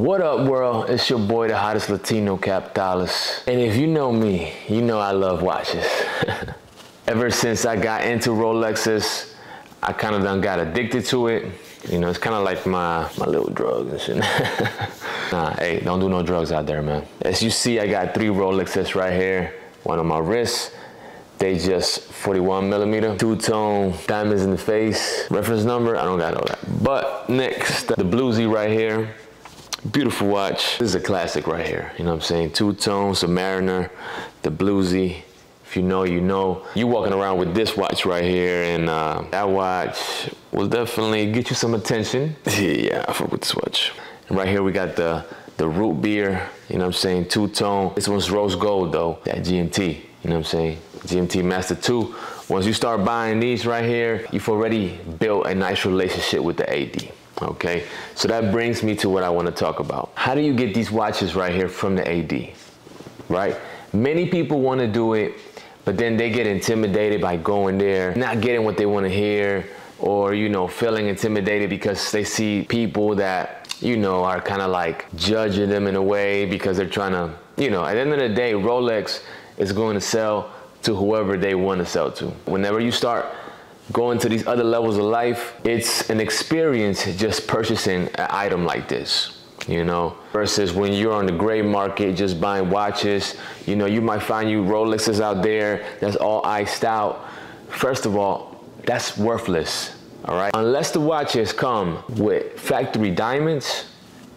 What up, world? It's your boy, the hottest Latino Capitalis. And if you know me, you know I love watches. Ever since I got into Rolexes, I kind of done got addicted to it. You know, it's kind of like my little drugs and shit. Nah, hey, don't do no drugs out there, man. As you see, I got 3 Rolexes right here. One on my wrist. They just 41 millimeter, two-tone, diamonds in the face. Reference number, I don't got all that. But next, the bluesy right here. Beautiful watch. This is a classic right here. You know what I'm saying? Two-tone, Submariner, the bluesy. If you know, you know. You walking around with this watch right here, and that watch will definitely get you some attention. Yeah, I fuck with this watch. And right here we got the root beer. You know what I'm saying? Two-tone. This one's rose gold though. That GMT. You know what I'm saying? GMT Master 2. Once you start buying these right here, you've already built a nice relationship with the AD. Okay, so that brings me to what I want to talk about. How do you get these watches right here from the AD, right? Many people want to do it, but then they get intimidated by going there, not getting what they want to hear, or, you know, feeling intimidated because they see people that, you know, are kind of like judging them in a way because they're trying to, you know, at the end of the day, Rolex is going to sell to whoever they want to sell to. Whenever you start going to these other levels of life, it's an experience just purchasing an item like this, you know, versus when you're on the gray market just buying watches. You know, you might find you Rolexes out there that's all iced out. First of all, that's worthless, all right? Unless the watches come with factory diamonds,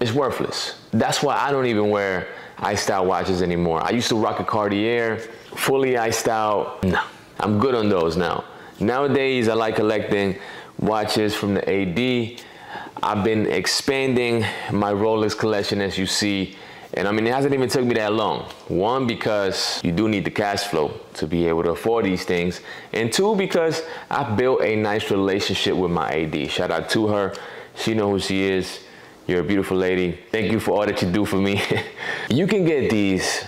it's worthless. That's why I don't even wear iced out watches anymore. I used to rock a Cartier, fully iced out. No, I'm good on those now. Nowadays, I like collecting watches from the AD. I've been expanding my Rolex collection, as you see. And I mean, it hasn't even took me that long. One, because you do need the cash flow to be able to afford these things. And two, because I built a nice relationship with my AD. Shout out to her. She knows who she is. You're a beautiful lady. Thank you for all that you do for me. You can get these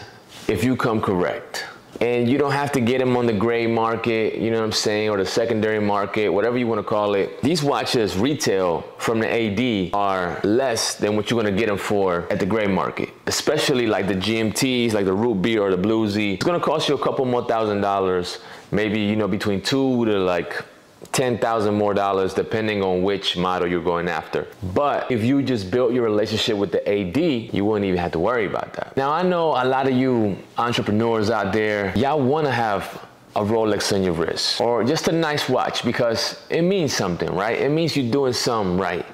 if you come correct. And you don't have to get them on the gray market, you know what I'm saying, or the secondary market, whatever you want to call it. These watches retail from the AD are less than what you're going to get them for at the gray market. Especially like the GMTs, like the root beer or the bluesy. It's going to cost you a couple more $1,000s, maybe, you know, between $2,000 to like $10,000 more dollars, depending on which model you're going after. But if you just built your relationship with the AD, you wouldn't even have to worry about that. Now, I know a lot of you entrepreneurs out there, y'all want to have a Rolex on your wrist or just a nice watch because it means something, right? It means you're doing something right.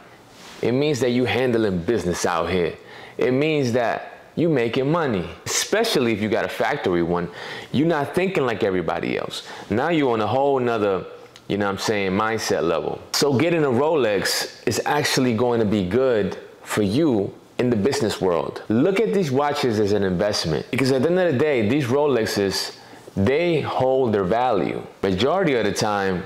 It means that you're handling business out here. It means that you're making money, especially if you got a factory one. You're not thinking like everybody else. Now you're on a whole nother, you know what I'm saying, mindset level. So getting a Rolex is actually going to be good for you in the business world. Look at these watches as an investment because at the end of the day, these Rolexes, they hold their value. Majority of the time,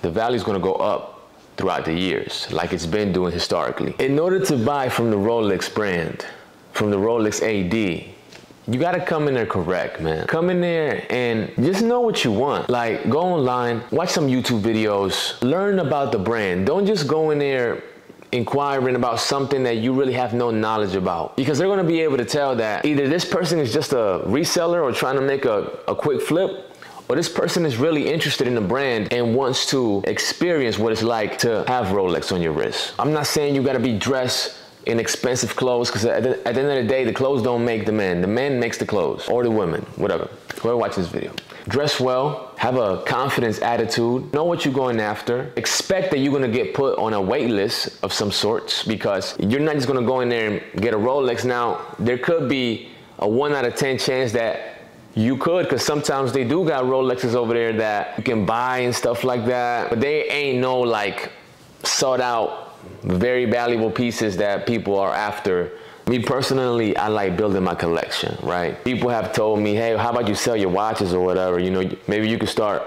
the value is going to go up throughout the years like it's been doing historically. In order to buy from the Rolex brand, from the Rolex AD, you gotta come in there correct, man. Come in there and just know what you want. Like, go online, watch some YouTube videos, learn about the brand. Don't just go in there inquiring about something that you really have no knowledge about. Because they're gonna be able to tell that either this person is just a reseller or trying to make a quick flip, or this person is really interested in the brand and wants to experience what it's like to have Rolex on your wrist. I'm not saying you gotta be dressed in expensive clothes, because at the end of the day, the clothes don't make the man makes the clothes, or the women, whatever, whoever watches this video. Dress well, have a confidence attitude, know what you're going after, expect that you're gonna get put on a wait list of some sorts, because you're not just gonna go in there and get a Rolex. Now, there could be a 1 out of 10 chance that you could, because sometimes they do got Rolexes over there that you can buy and stuff like that, but they ain't no like sought out, very valuable pieces that people are after. Me personally, I like building my collection, right? People have told me, hey, how about you sell your watches or whatever? You know, maybe you could start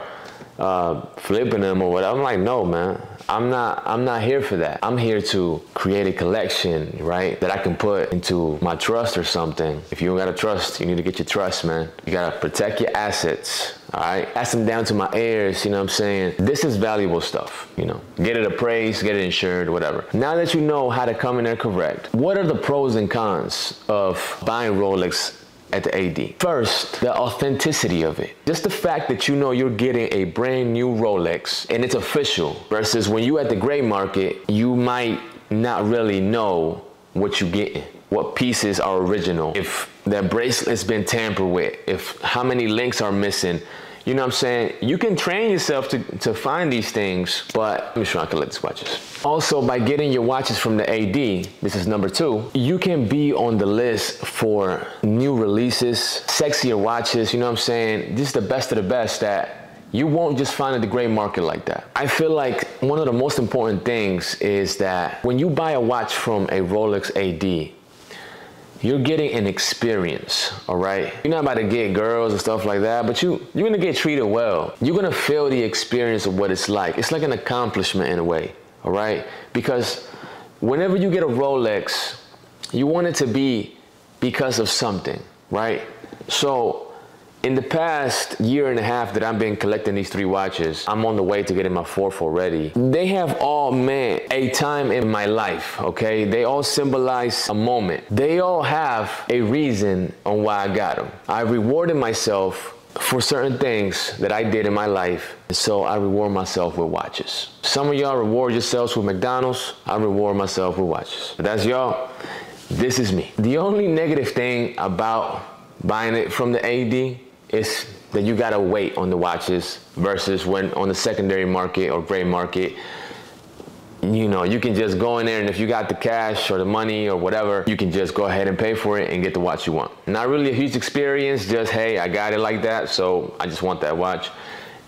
flipping them or whatever. I'm like, no, man. I'm not here for that. I'm here to create a collection, right, that I can put into my trust or something. If you don't got a trust, you need to get your trust, man. You gotta protect your assets, all right? Pass them down to my heirs, you know what I'm saying? This is valuable stuff, you know. Get it appraised, get it insured, whatever. Now that you know how to come in there correct, what are the pros and cons of buying Rolex at the AD? First, the authenticity of it. Just the fact that you know you're getting a brand new Rolex and it's official, versus when you at the gray market, you might not really know what you're getting, what pieces are original, if that bracelet's been tampered with, if how many links are missing. You know what I'm saying? You can train yourself to find these things, but let me show you how I can collect these watches. Also, by getting your watches from the AD, this is number 2, you can be on the list for new releases, sexier watches, you know what I'm saying? This is the best of the best that you won't just find in the gray market like that. I feel like one of the most important things is that when you buy a watch from a Rolex AD, you're getting an experience, all right? You're not about to get girls and stuff like that, but you're gonna get treated well. You're gonna feel the experience of what it's like. It's like an accomplishment in a way, all right? Because whenever you get a Rolex, you want it to be because of something, right? So in the past year and a half that I've been collecting these 3 watches, I'm on the way to getting my 4th already. They have all meant a time in my life, okay? They all symbolize a moment. They all have a reason on why I got them. I rewarded myself for certain things that I did in my life, and so I reward myself with watches. Some of y'all reward yourselves with McDonald's. I reward myself with watches. But that's y'all. This is me. The only negative thing about buying it from the AD is that you gotta wait on the watches versus when on the secondary market or gray market, you know, you can just go in there and if you got the cash or the money or whatever, you can just go ahead and pay for it and get the watch you want. Not really a huge experience, just, hey, I got it like that, so I just want that watch.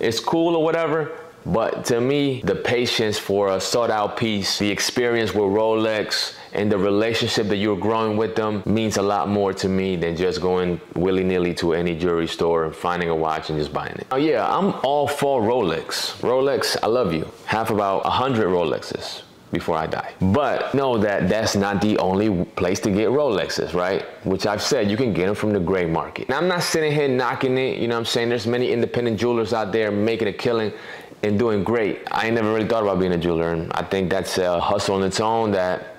It's cool or whatever, but to me, the patience for a sought out piece, the experience with Rolex, and the relationship that you're growing with them means a lot more to me than just going willy-nilly to any jewelry store and finding a watch and just buying it. Oh yeah, I'm all for Rolex. Rolex, I love you. Have about 100 Rolexes before I die. But know that that's not the only place to get Rolexes, right? Which I've said, you can get them from the gray market. Now I'm not sitting here knocking it, you know what I'm saying? There's many independent jewelers out there making a killing and doing great. I ain't never really thought about being a jeweler, and I think that's a hustle on its own that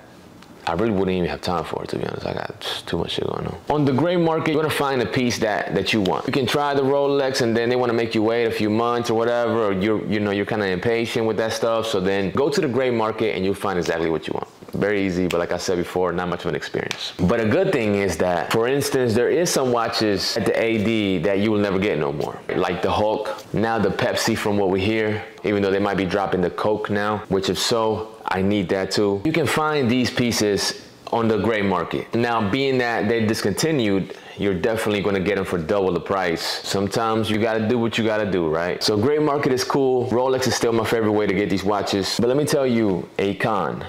I really wouldn't even have time for it, to be honest. I got too much shit going on. On the gray market, you're gonna find a piece that you want. You can try the Rolex and then they wanna make you wait a few months or whatever, or you're kind of impatient with that stuff. So then go to the gray market and you'll find exactly what you want. Very easy, but like I said before, not much of an experience. But a good thing is that, for instance, there is some watches at the AD that you will never get no more. Like the Hulk, now the Pepsi from what we hear, even though they might be dropping the Coke now, which if so, I need that too. You can find these pieces on the gray market. Now, being that they discontinued, you're definitely gonna get them for double the price. Sometimes you gotta do what you gotta do, right? So gray market is cool. Rolex is still my favorite way to get these watches. But let me tell you a con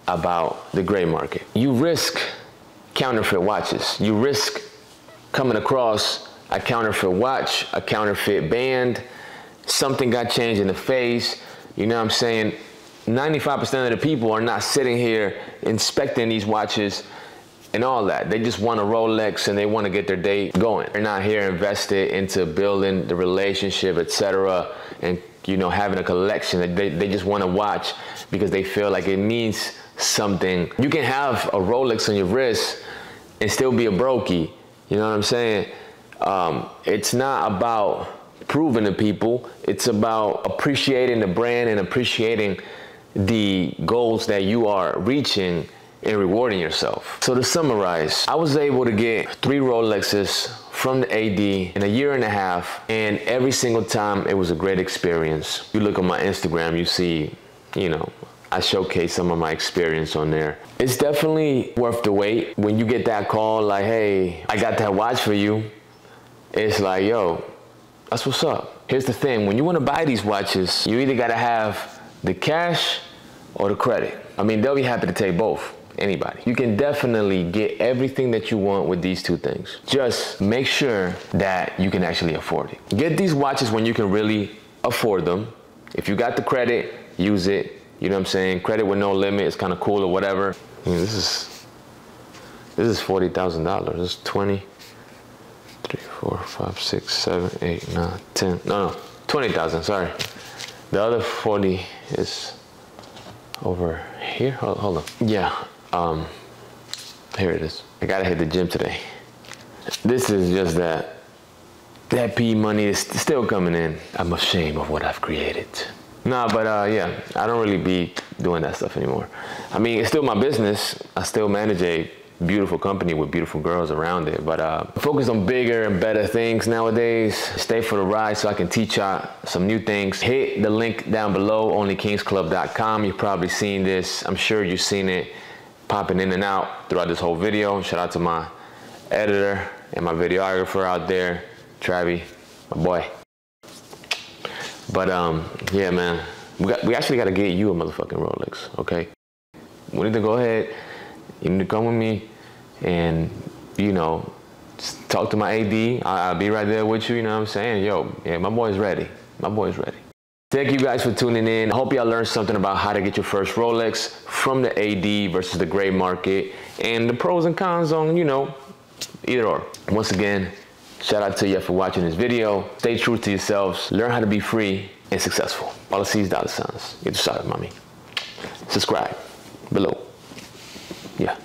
about the gray market. You risk counterfeit watches. You risk coming across a counterfeit watch, a counterfeit band, something got changed in the face, you know what I'm saying? 95% of the people are not sitting here inspecting these watches and all that. They just want a Rolex and they want to get their day going. They're not here invested into building the relationship, etc., and having a collection. They just want to watch because they feel like it means something. You can have a Rolex on your wrist and still be a brokey. You know what I'm saying? It's not about proving to people. It's about appreciating the brand and appreciating the goals that you are reaching and rewarding yourself. So to summarize, I was able to get 3 Rolexes from the AD in a year and a half, and every single time it was a great experience. You look on my Instagram, you see, I showcase some of my experience on there. It's definitely worth the wait. When you get that call like, hey, I got that watch for you, it's like, yo, that's what's up. Here's the thing, when you want to buy these watches, you either got to have the cash or the credit. I mean, they'll be happy to take both, anybody. You can definitely get everything that you want with these 2 things. Just make sure that you can actually afford it. Get these watches when you can really afford them. If you got the credit, use it. You know what I'm saying? Credit with no limit is kind of cool or whatever. I mean, this is $40,000. This is 20, 3, 4, 5, 6, 7, 8, 9, 10. No, 20,000, sorry. The other 40 is over here. Hold on. Yeah, here it is. I gotta hit the gym today. This is just that P money is still coming in. I'm ashamed of what I've created. Nah, but yeah, I don't really be doing that stuff anymore. I mean, it's still my business. I still manage a beautiful company with beautiful girls around it, but focus on bigger and better things nowadays. Stay for the ride so I can teach y'all some new things. Hit the link down below, onlykingsclub.com. You've probably seen this. I'm sure you've seen it popping in and out throughout this whole video. Shout out to my editor and my videographer out there, Travi, my boy. But yeah, man, we actually got to get you a motherfucking Rolex, okay? We need to go ahead. You need to come with me and, you know, just talk to my AD. I'll be right there with you, you know what I'm saying? Yo, yeah, my boy's ready. My boy's ready. Thank you guys for tuning in. I hope y'all learned something about how to get your first Rolex from the AD versus the gray market and the pros and cons on, you know, either or. Once again, shout out to you for watching this video. Stay true to yourselves. Learn how to be free and successful. All I see is dollar signs. Get the shot, mommy. Subscribe below. Yeah.